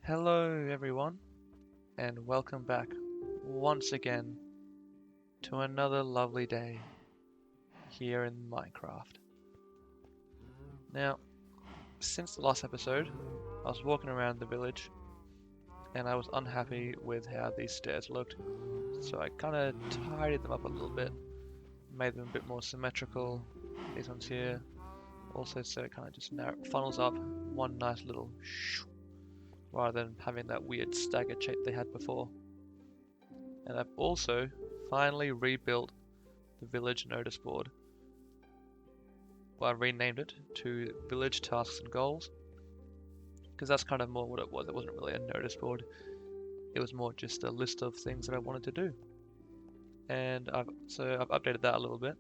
Hello everyone, and welcome back once again to another lovely day here in Minecraft. Now, since the last episode, I was walking around the village and I was unhappy with how these stairs looked, so I kind of tidied them up a little bit, made them a bit more symmetrical, these ones here, also so it kind of just funnels up one nice little shoo, rather than having that weird staggered shape they had before. And I've also finally rebuilt the village notice board. Well, I renamed it to Village Tasks and Goals, because that's kind of more what it was. It wasn't really a notice board. It was more just a list of things that I wanted to do. And I've updated that a little bit.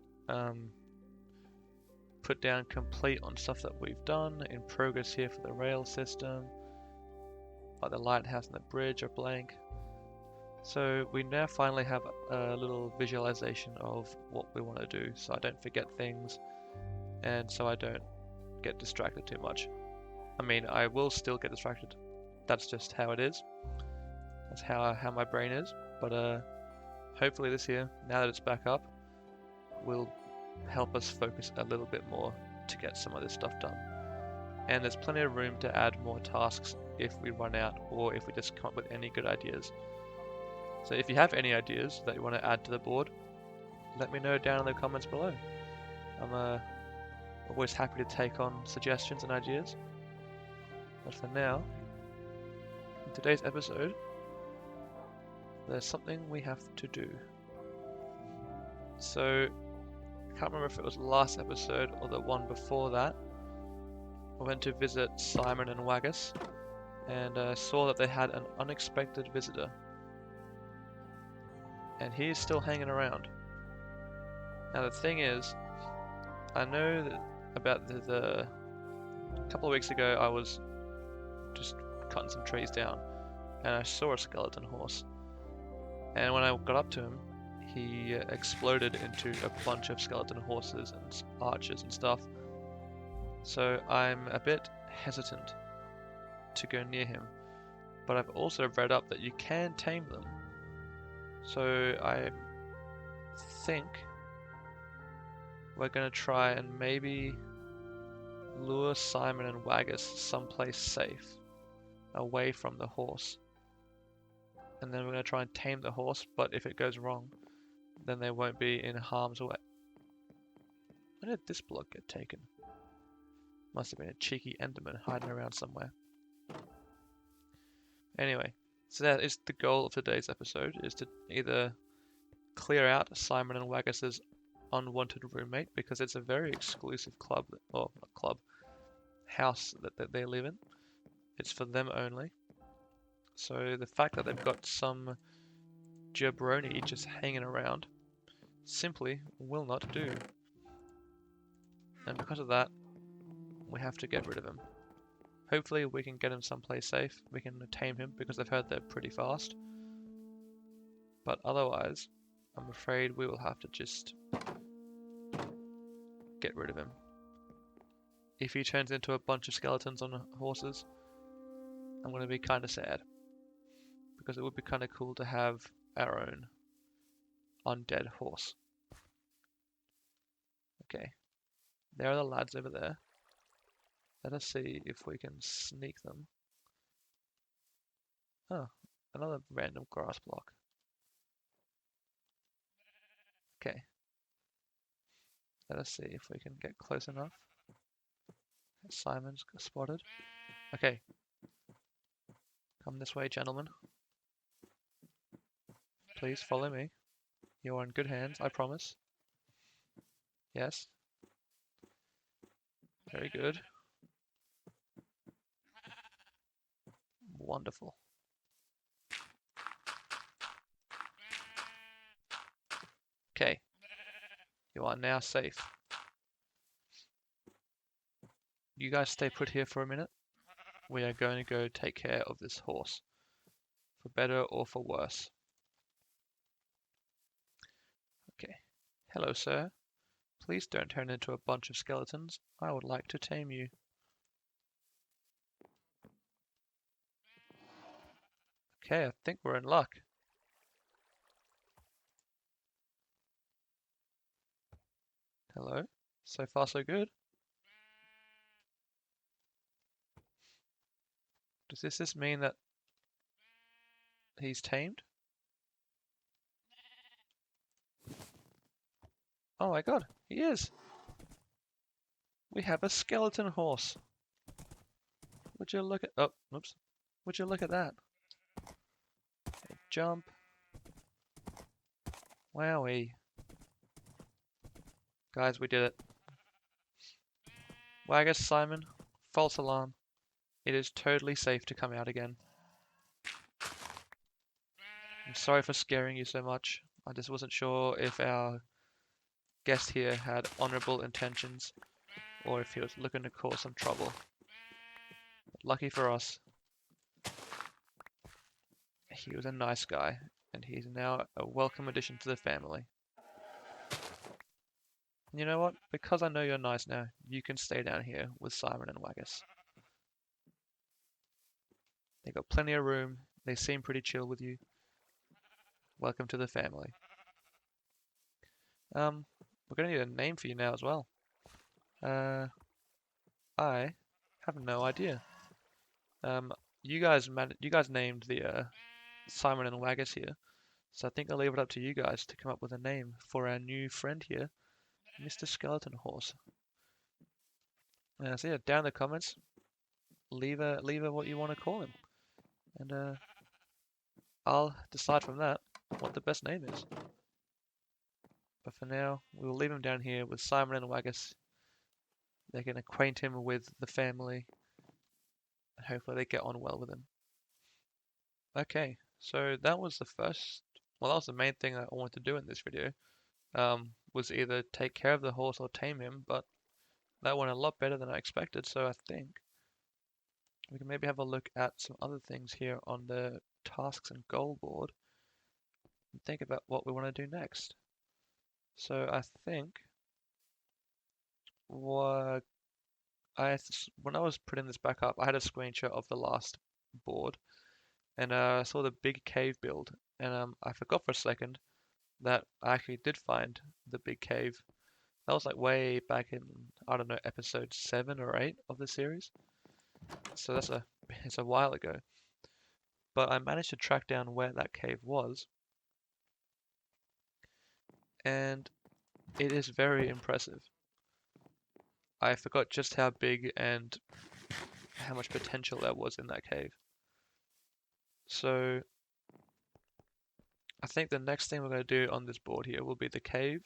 Put down complete on stuff that we've done, in progress here for the rail system, like the lighthouse and the bridge are blank. So we now finally have a little visualization of what we want to do, so I don't forget things, and so I don't get distracted too much. I mean, I will still get distracted. That's just how it is. That's how my brain is. But hopefully this year, now that it's back up, will help us focus a little bit more to get some of this stuff done. And there's plenty of room to add more tasks if we run out, or if we just come up with any good ideas. So if you have any ideas that you want to add to the board, let me know down in the comments below. I'm always happy to take on suggestions and ideas. But for now, in today's episode, there's something we have to do. So, I can't remember if it was the last episode or the one before that. I went to visit Simon and Waggus, and saw that they had an unexpected visitor. And he is still hanging around. Now the thing is, I know that about the couple of weeks ago I was just cutting some trees down and I saw a skeleton horse. And when I got up to him, he exploded into a bunch of skeleton horses and archers and stuff. So I'm a bit hesitant to go near him. But I've also read up that you can tame them. So I think we're going to try and maybe lure Simon and Waggus someplace safe, away from the horse. And then we're going to try and tame the horse, but if it goes wrong, then they won't be in harm's way. When did this block get taken? Must have been a cheeky Enderman hiding around somewhere. Anyway, so that is the goal of today's episode, is to either clear out Simon and Waggus's unwanted roommate, because it's a very exclusive club, or not club, house that they live in. It's for them only. So the fact that they've got some jabroni just hanging around simply will not do. And because of that, we have to get rid of him. Hopefully we can get him someplace safe. We can tame him, because I've heard they're pretty fast. But otherwise, I'm afraid we will have to just get rid of him. If he turns into a bunch of skeletons on horses, I'm going to be kind of sad. Because it would be kind of cool to have our own undead horse. Okay, there are the lads over there. Let us see if we can sneak them. Oh, another random grass block. Okay. Let us see if we can get close enough. Simon's spotted. Okay. Come this way, gentlemen. Please follow me. You are in good hands, I promise. Yes. Very good. Wonderful. Okay. You are now safe. You guys stay put here for a minute. We are going to go take care of this horse. For better or for worse. Okay. Hello, sir. Please don't turn into a bunch of skeletons. I would like to tame you. Okay, I think we're in luck. Hello? So far so good. Does this mean that he's tamed? Oh my god, he is! We have a skeleton horse. Would you look at— oh, oops. Would you look at that? Jump. Wowee. Guys, we did it. Waggus, Simon, false alarm. It is totally safe to come out again. I'm sorry for scaring you so much. I just wasn't sure if our guest here had honorable intentions or if he was looking to cause some trouble. But lucky for us, he was a nice guy, and he's now a welcome addition to the family. And you know what? Because I know you're nice now, you can stay down here with Simon and Waggus. They got plenty of room, they seem pretty chill with you. Welcome to the family. We're gonna need a name for you now as well. I have no idea. You guys named the Simon and Waggus here, so I think I'll leave it up to you guys to come up with a name for our new friend here, Mr. Skeleton Horse. So yeah, down in the comments, leave a what you want to call him, and I'll decide from that what the best name is. But for now, we will leave him down here with Simon and Waggus. They can acquaint him with the family, and hopefully they get on well with him. Okay, so that was the first, well, that was the main thing that I wanted to do in this video, was either take care of the horse or tame him, but that went a lot better than I expected, so I think we can maybe have a look at some other things here on the tasks and goal board and think about what we want to do next. So I think when I was putting this back up, I had a screenshot of the last board, and I saw the big cave build, and I forgot for a second that I actually did find the big cave. That was like way back in, I don't know, episode 7 or 8 of the series. So it's a while ago. But I managed to track down where that cave was, and it is very impressive. I forgot just how big and how much potential there was in that cave. So I think the next thing we're going to do on this board here will be the cave,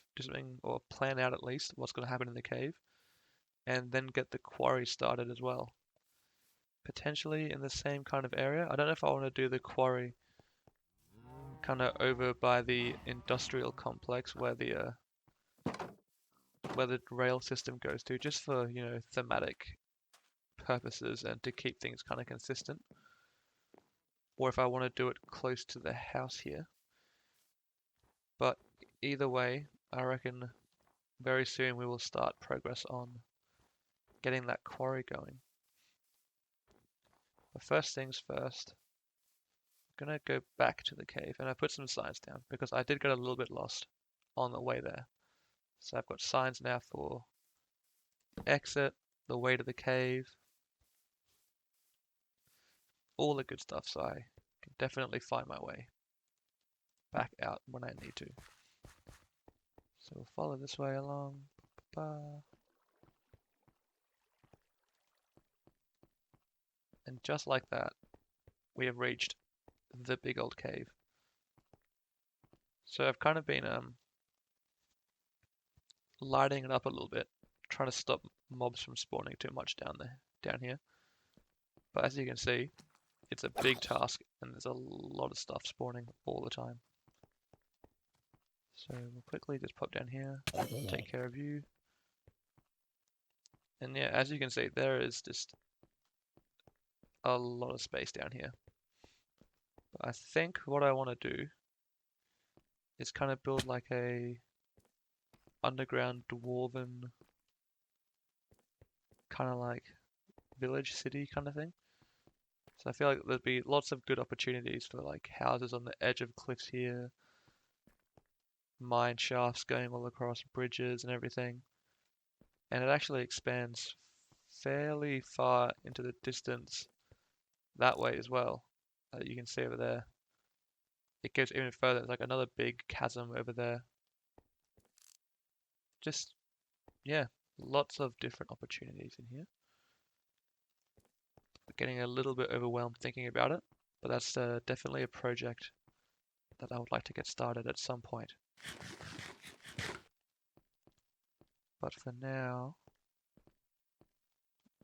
or plan out at least what's going to happen in the cave, and then get the quarry started as well. Potentially in the same kind of area. I don't know if I want to do the quarry kind of over by the industrial complex where the rail system goes to, just for, you know, thematic purposes and to keep things kind of consistent. Or if I want to do it close to the house here. But either way, I reckon very soon we will start progress on getting that quarry going. But first things first, I'm gonna go back to the cave, and I put some signs down because I did get a little bit lost on the way there. So I've got signs now for the exit, the way to the cave, all the good stuff, so I can definitely find my way back out when I need to. So we'll follow this way along. And just like that, we have reached the big old cave. So I've kind of been lighting it up a little bit, trying to stop mobs from spawning too much down here. But as you can see, it's a big task and there's a lot of stuff spawning all the time. So we'll quickly just pop down here, take care of you. And yeah, as you can see, there is just a lot of space down here. But I think what I want to do is kind of build like a underground dwarven kind of like village city kind of thing. So I feel like there'd be lots of good opportunities for like houses on the edge of cliffs here, mine shafts going all across bridges and everything. And it actually expands fairly far into the distance that way as well. You can see over there. It goes even further. There's like another big chasm over there. Just, yeah, lots of different opportunities in here. Getting a little bit overwhelmed thinking about it, but that's definitely a project that I would like to get started at some point. But for now,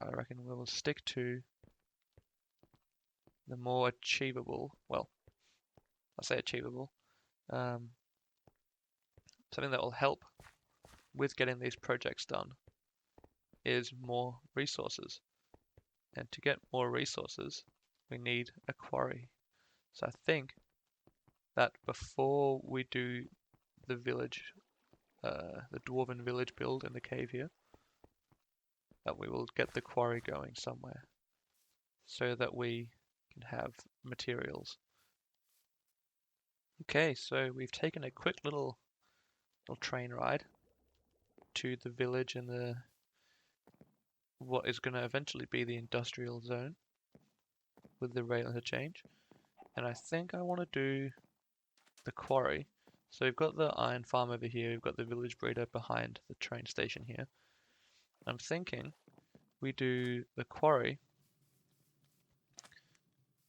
I reckon we'll stick to the more achievable, well, I say achievable, something that will help with getting these projects done is more resources. And to get more resources, we need a quarry. So I think that before we do the village, the dwarven village build in the cave here, that we will get the quarry going somewhere so that we can have materials. Okay, so we've taken a quick little train ride to the village in the what is going to eventually be the industrial zone with the rail interchange. And I think I want to do the quarry. So we've got the iron farm over here, we've got the village breeder behind the train station here. I'm thinking we do the quarry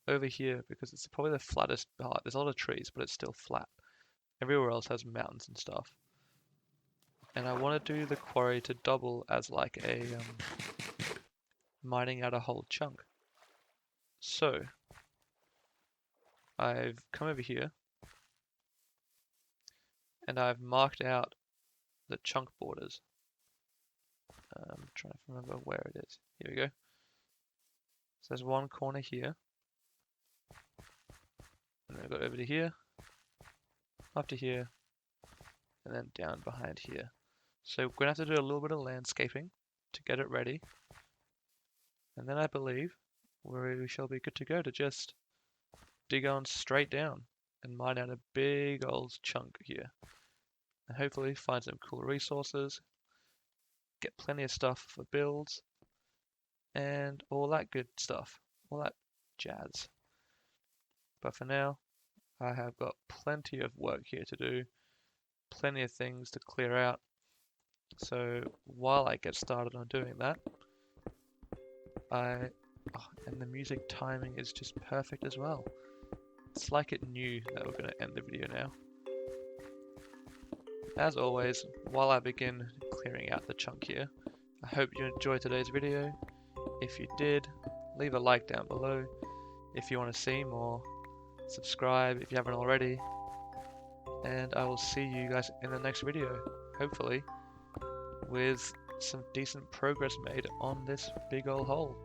over here because it's probably the flattest part. There's a lot of trees, but it's still flat. Everywhere else has mountains and stuff. And I want to do the quarry to double as like a mining out a whole chunk. So I've come over here and I've marked out the chunk borders. I'm trying to remember where it is. Here we go. So there's one corner here. And then I've got over to here, up to here, and then down behind here. So we're going to have to do a little bit of landscaping to get it ready. And then I believe we shall be good to go to just dig on straight down and mine out a big old chunk here. And hopefully find some cool resources, get plenty of stuff for builds, and all that good stuff, all that jazz. But for now, I have got plenty of work here to do, plenty of things to clear out. So while I get started on doing that, and the music timing is just perfect as well. It's like it knew that we're going to end the video now. As always, while I begin clearing out the chunk here, I hope you enjoyed today's video. If you did, leave a like down below. If you want to see more, subscribe if you haven't already. And I will see you guys in the next video, hopefully, with some decent progress made on this big old hole.